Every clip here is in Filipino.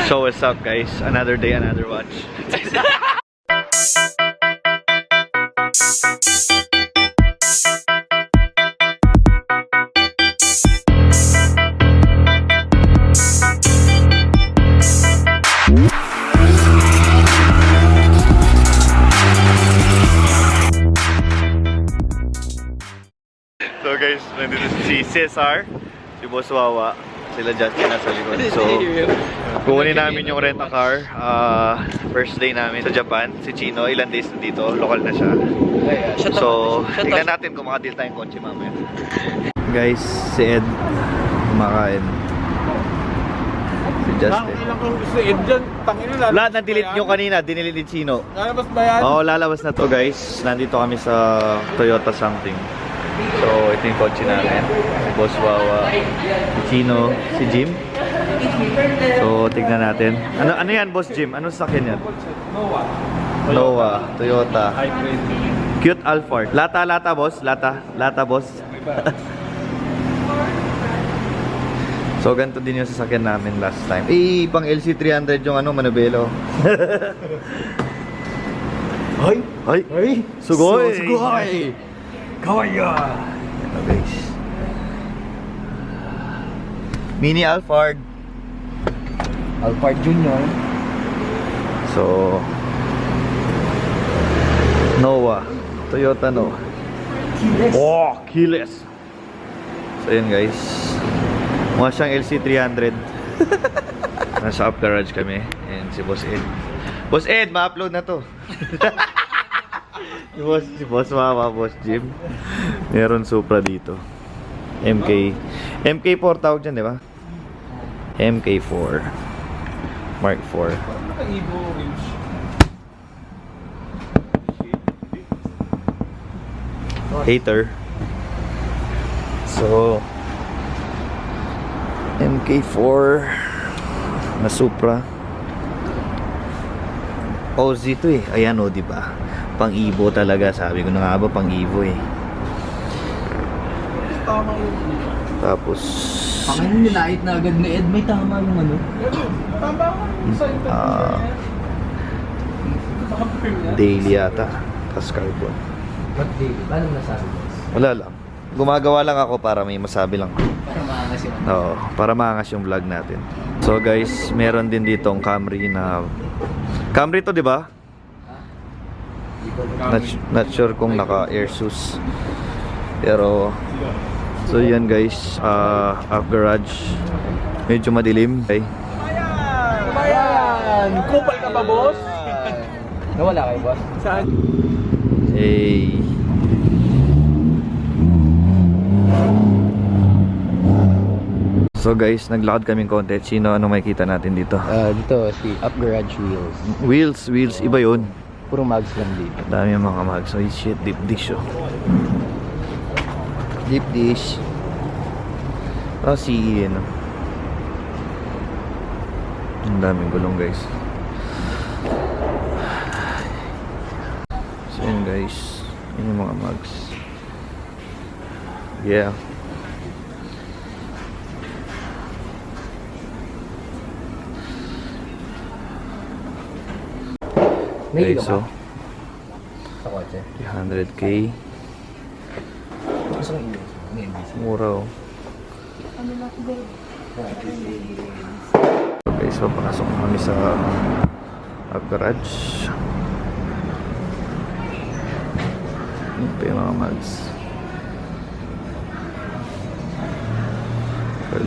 So what's up guys? Another day, another watch. So guys, nandito si Cesar, si Boss Wawa, sila Justin nasa likod. So, kukunin namin yung rent-a-car. First day namin sa Japan. Si Chino, ilang days na dito. Local na siya. So, tignan natin kung makadeal tayong kotse mamaya. Guys, si Ed, kumakain. Si Justin. Si Ed dyan, tangin na Lahat na delete nyo kanina, dinelete ni Chino. Lalabas ba yan? Oo, lalabas na to guys. Nandito kami sa Toyota something. So, ito yung kotse namin. Si Boss Wawa, si Chino, si Jim. So, tignan natin. Ano yan, Boss Jim? Anong sakyan yan? Noah, Toyota. Cute Alphard. Lata, boss. Lata, boss. So, ganito din yung sasakyan namin last time. Pang LC300 yung Manobelo. Ay! Sugoy! Sugoy! Kawaya! Ito guys. Mini Alphard. Alphard Junior. So, Noah. Toyota Noah. Keyless. Oh, keyless. So, yun guys. Mukha siyang LC300. Nasa up garage kami. And si Boss Ed. Boss Ed, ma-upload na to. Si Boss Mama, Boss Jim. Meron Supra dito. MK4 tawag dyan, di ba? MK4 Mark 4. Hater. So MK4 na Supra. OZ to eh. Ayan o, diba? Pang Evo talaga. Sabi ko na nga ba, pang Evo eh. Tama yun. Tapos Pangin nilait na agad ni Ed, may tama yung ano. Tama ka. daily yata. Tapos carbon. What day? Paano nasabi mo? Wala lang. Gumagawa lang ako para may masabi lang. Para maangas yung ano. Oo, para maangas yung vlog natin. So guys, meron din ditong Camry na Camry to, di ba? Not sure kung naka Airsus. Pero so yan guys, up garage. Medyo madilim. Okay. Ayan! Kupal ka ba, boss? Nawala kayo, boss? Saan? Hey. So guys, naglakad kaming konti. Sino, ano makikita natin dito? Dito, si Up Garage Wheels. Wheels, iba yun. Puro mags lang dito. Dami yung mga mags. Oh shit, deep dish oh. Deep dish. Oh, CE no. Ang daming gulong guys. So yun guys, yun yung mga mags. Yeah. May Okay, ilaw so ba? Sa kotse. 100k. Gusto kong ilaw. May NBC. Mura oh. Okay, so pasok na kami sa garage. Ano pa yung mga mags?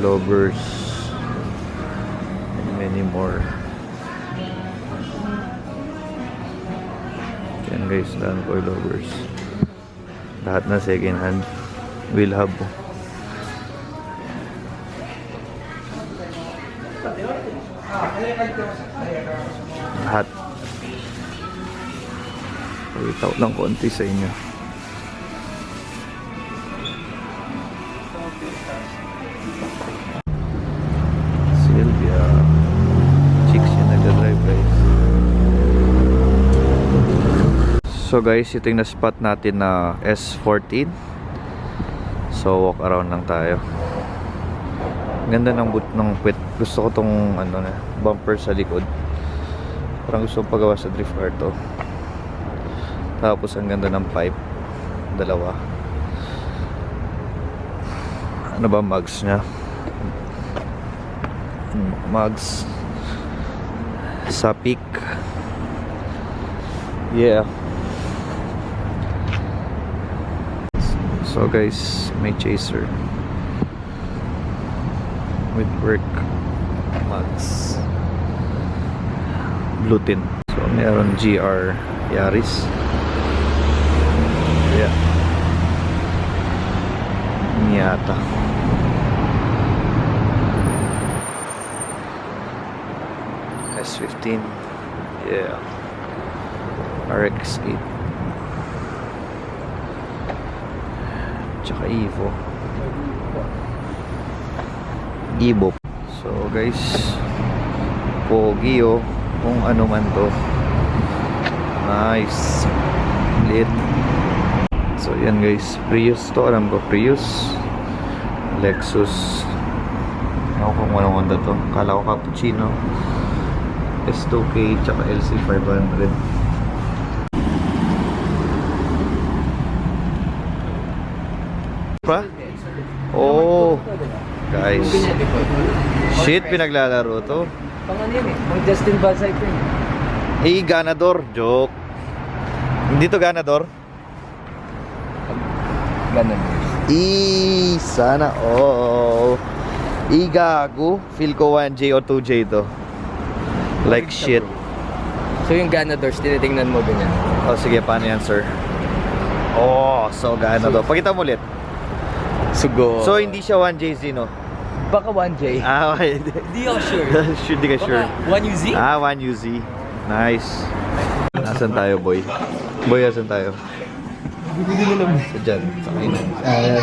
Lovers and many more. Yan guys, daan ko lovers. Lahat na second hand. Will hub. Lahat. Pagitaw lang konti sa inyo. Sylvia. Chicks yung nagdadrive guys. So guys, ito yung na-spot natin na S14. So walk around lang tayo. Ganda ng boot ng quit. Gusto ko tong ano na, bumper sa likod. Parang gusto kong pagawa sa drift car to. Tapos ang ganda ng pipe. Dalawa. Ano ba mugs niya? Mugs sa peak. Yeah. So guys, may chaser with work mugs, blue tint. So meron GR Yaris. Yeah. Miata. S15. Yeah. RX-8. Tsaka Evo. Evo. So guys, pogi oh, kung ano man to. Nice. Lit. So yan guys, Prius to, alam ko Prius. Lexus. Ako kung walang Honda to. Kala ko Cappuccino. S2K tsaka LC500. Pa? Oh, guys. Shit, pinaglalaro to. Pang ano yun eh, pang Justin Balsay ko yun. Hey, ganador. Joke. Hindi to ganador. Ganun. Sana all. Gago. Feel ko 1J or 2J to. Like shit. So yung ganadors, tinitingnan mo ganyan. Oh, sige, paano yan, sir? Oh, so ganador. Pakita mo ulit. Sugo. So, hindi siya 1JZ, no? Baka 1J. Ah, okay. Hindi ako sure. Should di ka sure. Baka 1UZ? Ah, 1UZ. Nice. Nasaan tayo, boy? Boy, nasan tayo? Sa dyan, sa kainan.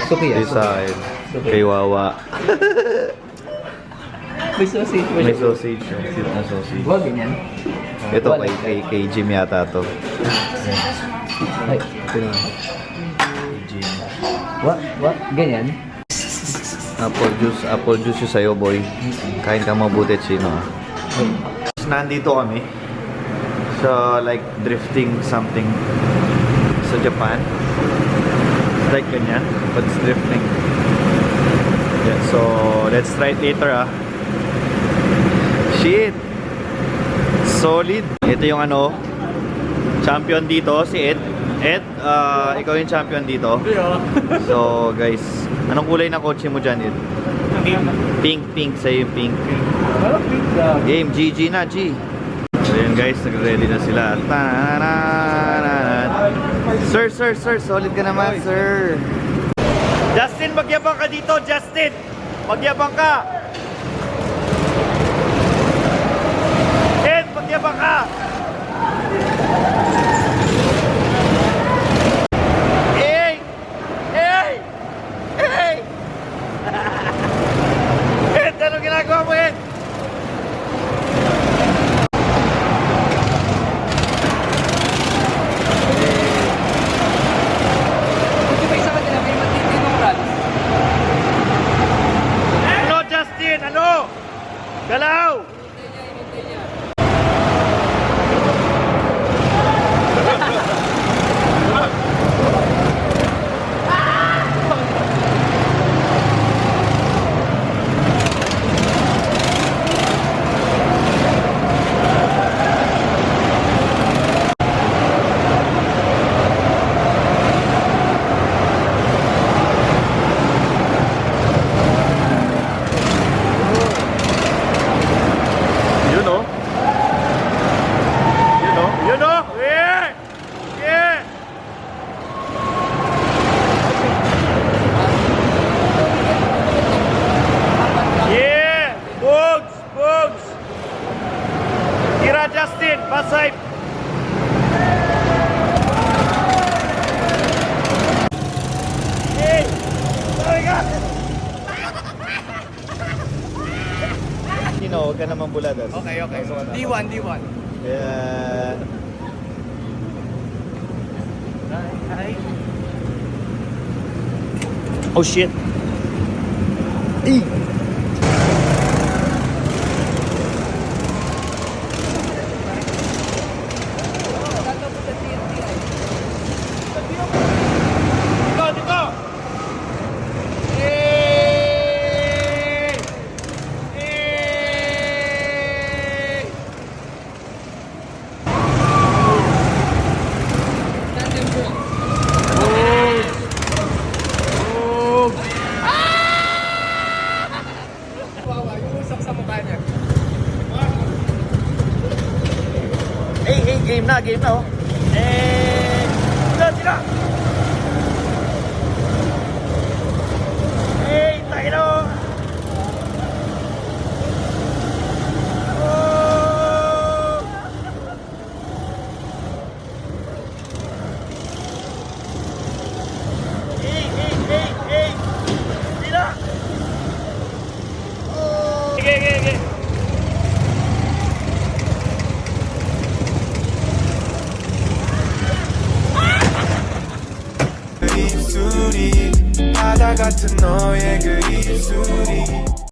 Suki Di sa akin. Kay Wawa. May sausage mo May siya. sausage. Yung cute na sausage. Huwag ganyan. Ito kay Jim yata to. Ay, Ito na. Kay Jim. what? Ganyan? Apple juice yung sa'yo, boy. Kain ka mabuti, Chino. Nandito kami sa like drifting something sa Japan. It's like ganyan, but it's drifting. Yeah, so let's try it later Shit! Solid! Ito yung ano, champion dito, si Ed. Ed, ikaw yung champion dito. So guys, anong kulay na kotse mo dyan, Ed? Pink, sa'yo yung pink. Game, GG na, G. So yun guys, nag-ready na sila. Sir, solid ka naman, sir. Justin, magyabang ka dito, Justin! Magyabang ka! Ed, magyabang ka! Ed, anong ginagawa mo, Ed? Hindi ba isa ka nila may matitinong run? Ano, Justin? Ano? Galaw! Justin, pasay. Hey! Sorry ka! Huwag ka naman buladas. Okay. D1. Yeah. Oh shit. game na oh. Tira! Tayo na! Oh! Tira! Oh! Okay. 입술이 바다 같은 너의 그 입술이